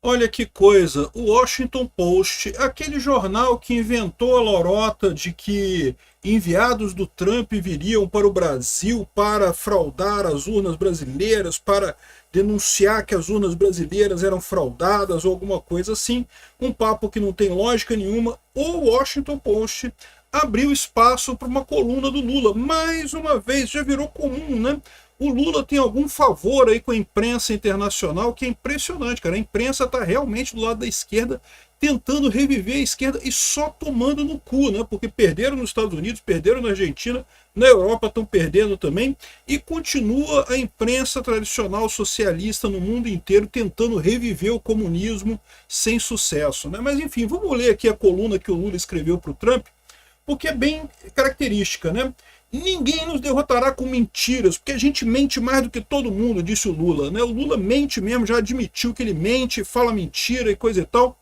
Olha que coisa, o Washington Post, aquele jornal que inventou a lorota de que enviados do Trump viriam para o Brasil para fraudar as urnas brasileiras, para denunciar que as urnas brasileiras eram fraudadas ou alguma coisa assim, um papo que não tem lógica nenhuma. O Washington Post abriu espaço para uma coluna do Lula. Mais uma vez, já virou comum, né? O Lula tem algum favor aí com a imprensa internacional que é impressionante, cara. A imprensa está realmente do lado da esquerda, tentando reviver a esquerda e só tomando no cu, né? Porque perderam nos Estados Unidos, perderam na Argentina, na Europa estão perdendo também, e continua a imprensa tradicional socialista no mundo inteiro tentando reviver o comunismo sem sucesso, né? Mas enfim, vamos ler aqui a coluna que o Lula escreveu para o Trump, porque é bem característica, né? Ninguém nos derrotará com mentiras, porque a gente mente mais do que todo mundo, disse o Lula, né? O Lula mente mesmo, já admitiu que ele mente, fala mentira e coisa e tal.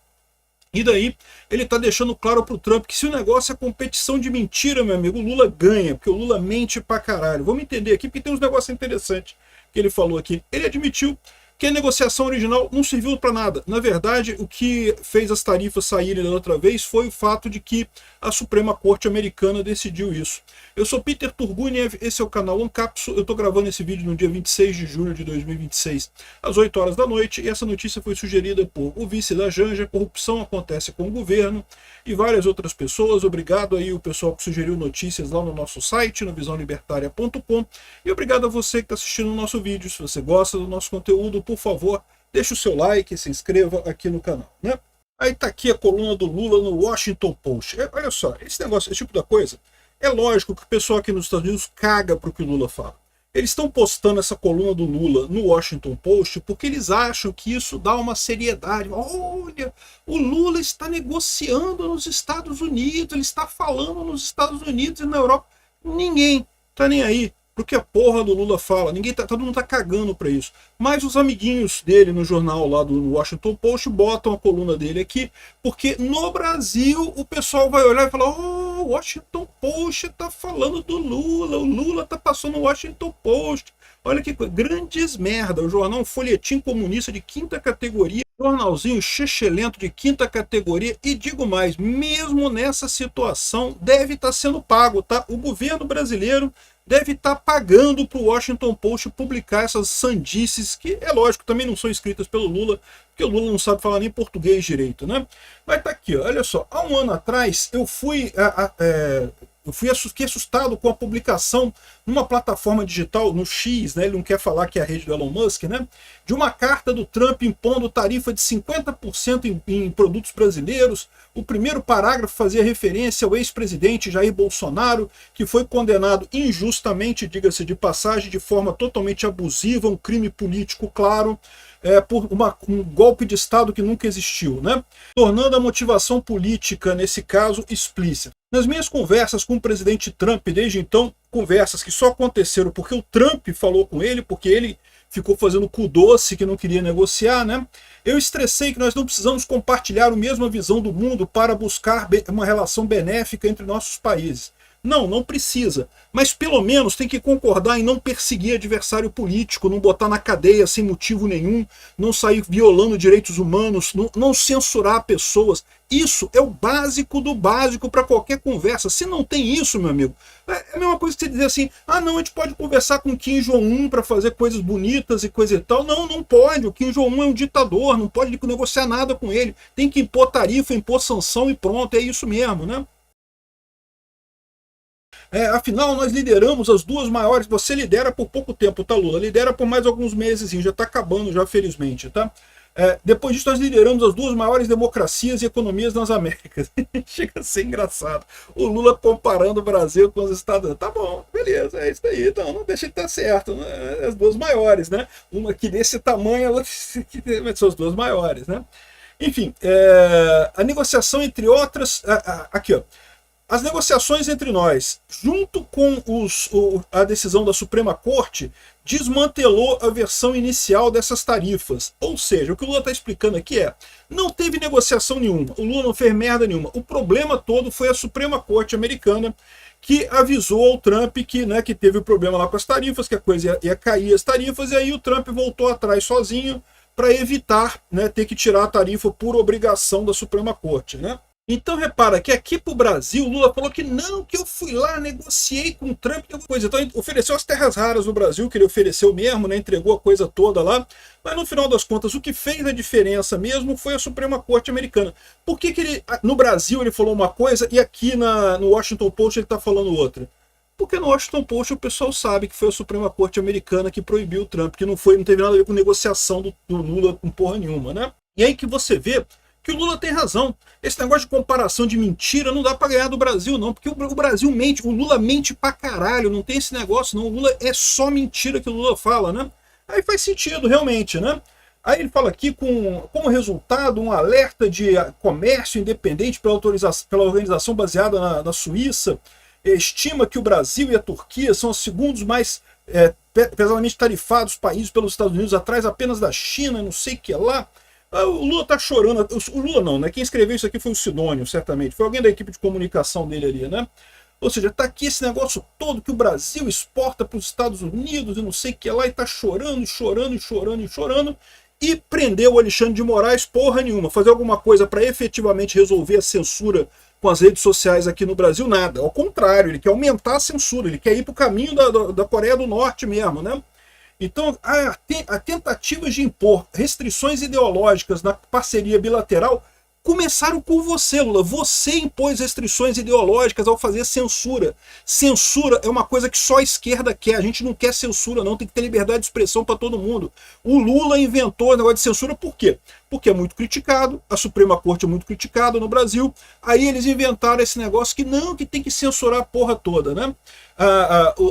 E daí ele está deixando claro para o Trump que se o negócio é competição de mentira, meu amigo, o Lula ganha, porque o Lula mente pra caralho. Vamos entender aqui, porque tem uns negócios interessantes que ele falou aqui. Ele admitiu que a negociação original não serviu para nada. Na verdade, o que fez as tarifas saírem da outra vez foi o fato de que a Suprema Corte Americana decidiu isso. Eu sou Peter Turguniev, esse é o canal Ancapso. Eu estou gravando esse vídeo no dia 26 de julho de 2026, às 8 horas da noite, e essa notícia foi sugerida por o vice da Janja. Corrupção acontece com o governo, e várias outras pessoas. Obrigado aí o pessoal que sugeriu notícias lá no nosso site, no visãolibertaria.com, e obrigado a você que está assistindo o nosso vídeo. Se você gosta do nosso conteúdo, por favor, deixe o seu like e se inscreva aqui no canal, né? Aí tá aqui a coluna do Lula no Washington Post. Olha só, esse negócio, esse tipo de coisa, é lógico que o pessoal aqui nos Estados Unidos caga pro que o Lula fala. Eles estão postando essa coluna do Lula no Washington Post porque eles acham que isso dá uma seriedade. Olha, o Lula está negociando nos Estados Unidos, ele está falando nos Estados Unidos e na Europa. Ninguém tá nem aí pro que a porra do Lula fala. Ninguém tá, todo mundo tá cagando para isso. Mas os amiguinhos dele no jornal lá do Washington Post botam a coluna dele aqui, porque no Brasil o pessoal vai olhar e falar: oh, o Washington Post tá falando do Lula, o Lula tá passando o Washington Post. Olha que coisa, grandes merda. O jornal, um folhetim comunista de quinta categoria, jornalzinho chechelento de quinta categoria, e digo mais, mesmo nessa situação deve estar sendo pago, tá? O governo brasileiro deve estar pagando para o Washington Post publicar essas sandices, que é lógico, também não são escritas pelo Lula, porque o Lula não sabe falar nem português direito, né? Mas tá aqui, ó, olha só, há um ano atrás eu fiquei assustado com a publicação numa plataforma digital, no X, né, ele não quer falar que é a rede do Elon Musk, né, de uma carta do Trump impondo tarifa de 50% em produtos brasileiros. O primeiro parágrafo fazia referência ao ex-presidente Jair Bolsonaro, que foi condenado injustamente, diga-se de passagem, de forma totalmente abusiva, um crime político claro, por um golpe de Estado que nunca existiu, né? Tornando a motivação política, nesse caso, explícita. Nas minhas conversas com o presidente Trump, desde então, conversas que só aconteceram porque o Trump falou com ele, porque ele ficou fazendo cu doce que não queria negociar, né? Eu estressei que nós não precisamos compartilhar a mesma visão do mundo para buscar uma relação benéfica entre nossos países. Não, não precisa. Mas pelo menos tem que concordar em não perseguir adversário político, não botar na cadeia sem motivo nenhum, não sair violando direitos humanos, não censurar pessoas. Isso é o básico do básico para qualquer conversa. Se não tem isso, meu amigo, é a mesma coisa que você dizer assim: ah, não, a gente pode conversar com Kim Jong-un para fazer coisas bonitas e coisa e tal. Não, não pode. O Kim Jong-un é um ditador, não pode negociar nada com ele. Tem que impor tarifa, impor sanção e pronto, é isso mesmo, né? Afinal, nós lideramos as duas maiores. Você lidera por pouco tempo, tá, Lula? Lidera por mais alguns meses, já está acabando, já, felizmente, tá? Depois disso, nós lideramos as duas maiores democracias e economias nas Américas. Chega a ser engraçado. O Lula comparando o Brasil com os Estados Unidos. Tá bom, beleza, é isso aí. Então, não deixa de estar certo. Né? As duas maiores, né? Uma que desse tamanho, a outra que são as duas maiores, né? Enfim, a negociação entre outras... Aqui, ó. As negociações entre nós, junto com a decisão da Suprema Corte, desmantelou a versão inicial dessas tarifas. Ou seja, o que o Lula está explicando aqui não teve negociação nenhuma, o Lula não fez merda nenhuma. O problema todo foi a Suprema Corte americana, que avisou ao Trump que teve o problema lá com as tarifas, que a coisa ia cair as tarifas, e aí o Trump voltou atrás sozinho, para evitar, né, ter que tirar a tarifa por obrigação da Suprema Corte, né? Então repara que aqui para o Brasil, Lula falou que não, que eu fui lá, negociei com o Trump, coisa. Então ele ofereceu as terras raras no Brasil, que ele ofereceu mesmo, né, entregou a coisa toda lá, mas no final das contas o que fez a diferença mesmo foi a Suprema Corte americana. Por que ele, no Brasil ele falou uma coisa e aqui no Washington Post ele está falando outra? Porque no Washington Post o pessoal sabe que foi a Suprema Corte americana que proibiu o Trump, que não teve nada a ver com negociação do Lula com porra nenhuma, né? E aí que você vê que o Lula tem razão. Esse negócio de comparação de mentira não dá pra ganhar do Brasil, não. Porque o Brasil mente, o Lula mente pra caralho, não tem esse negócio, não. O Lula é só mentira que o Lula fala, né? Aí faz sentido, realmente, né? Aí ele fala aqui, como resultado, um alerta de comércio independente pela organização baseada na Suíça, estima que o Brasil e a Turquia são os segundos mais pesadamente tarifados países pelos Estados Unidos, atrás apenas da China, não sei o que lá. O Lula tá chorando, o Lula não, né? Quem escreveu isso aqui foi o Sidônio, certamente. Foi alguém da equipe de comunicação dele ali, né? Ou seja, tá aqui esse negócio todo que o Brasil exporta para os Estados Unidos e não sei o que lá, e tá chorando, chorando, chorando, chorando, e prendeu o Alexandre de Moraes porra nenhuma. Fazer alguma coisa para efetivamente resolver a censura com as redes sociais aqui no Brasil, nada. Ao contrário, ele quer aumentar a censura, ele quer ir pro caminho da Coreia do Norte mesmo, né? Então, a tentativa de impor restrições ideológicas na parceria bilateral começaram com você, Lula. Você impôs restrições ideológicas ao fazer censura. Censura é uma coisa que só a esquerda quer. A gente não quer censura, não. Tem que ter liberdade de expressão para todo mundo. O Lula inventou o negócio de censura por quê? Porque é muito criticado, a Suprema Corte é muito criticada no Brasil. Aí eles inventaram esse negócio que não, que tem que censurar a porra toda, né?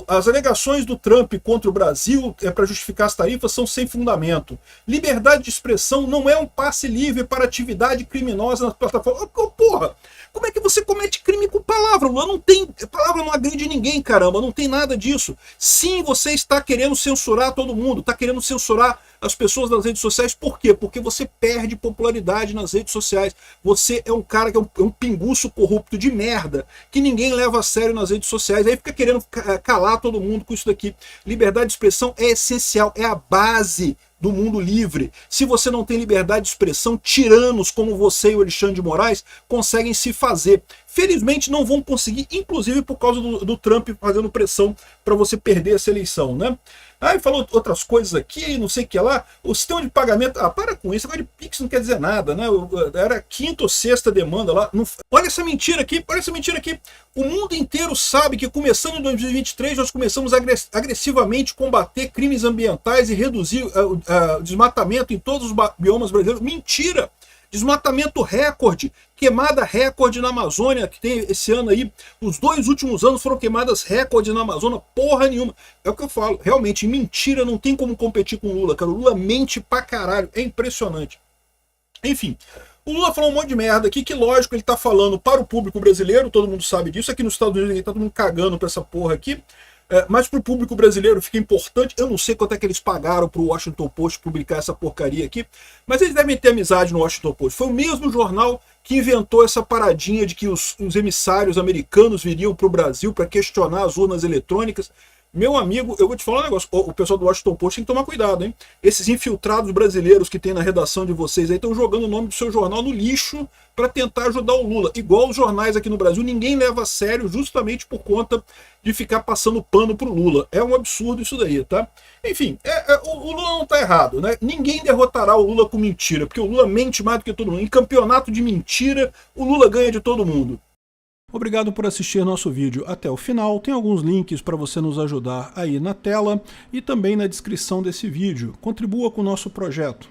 As alegações do Trump contra o Brasil para justificar as tarifas são sem fundamento. Liberdade de expressão não é um passe livre para atividade criminosa nas plataformas. Porra, como é que você comete crime com palavra? Não tem, palavra não agride ninguém, caramba, não tem nada disso. Sim, você está querendo censurar todo mundo, está querendo censurar as pessoas nas redes sociais. Por quê? Porque você perde popularidade nas redes sociais. Você é um cara que é um pinguço corrupto de merda, que ninguém leva a sério nas redes sociais. Aí fica querendo calar todo mundo com isso daqui. Liberdade de expressão é essencial, é a base do mundo livre. Se você não tem liberdade de expressão, tiranos como você e o Alexandre de Moraes conseguem se fazer. Felizmente não vão conseguir, inclusive por causa do Trump fazendo pressão para você perder essa eleição, né? Aí falou outras coisas aqui, não sei o que lá. O sistema de pagamento... para com isso, agora de Pix não quer dizer nada, né? Era a quinta ou sexta demanda lá. Não... Olha essa mentira aqui, olha essa mentira aqui. O mundo inteiro sabe que começando em 2023 nós começamos agressivamente combater crimes ambientais e reduzir o desmatamento em todos os biomas brasileiros. Mentira! Desmatamento recorde, queimada recorde na Amazônia, que tem esse ano aí, os 2 últimos anos foram queimadas recorde na Amazônia, porra nenhuma. É o que eu falo, realmente, mentira não tem como competir com o Lula, cara. O Lula mente pra caralho, é impressionante. Enfim, o Lula falou um monte de merda aqui, que lógico, ele tá falando para o público brasileiro, todo mundo sabe disso, aqui nos Estados Unidos tá todo mundo cagando pra essa porra aqui. Mas para o público brasileiro fica importante. Eu não sei quanto é que eles pagaram para o Washington Post publicar essa porcaria aqui, mas eles devem ter amizade no Washington Post. Foi o mesmo jornal que inventou essa paradinha de que os emissários americanos viriam para o Brasil para questionar as urnas eletrônicas. Meu amigo, eu vou te falar um negócio, o pessoal do Washington Post tem que tomar cuidado, hein? Esses infiltrados brasileiros que tem na redação de vocês aí estão jogando o nome do seu jornal no lixo para tentar ajudar o Lula. Igual os jornais aqui no Brasil, ninguém leva a sério justamente por conta de ficar passando pano pro Lula. É um absurdo isso daí, tá? Enfim, o Lula não tá errado, né? Ninguém derrotará o Lula com mentira, porque o Lula mente mais do que todo mundo. Em campeonato de mentira, o Lula ganha de todo mundo. Obrigado por assistir nosso vídeo até o final. Tem alguns links para você nos ajudar aí na tela e também na descrição desse vídeo. Contribua com o nosso projeto.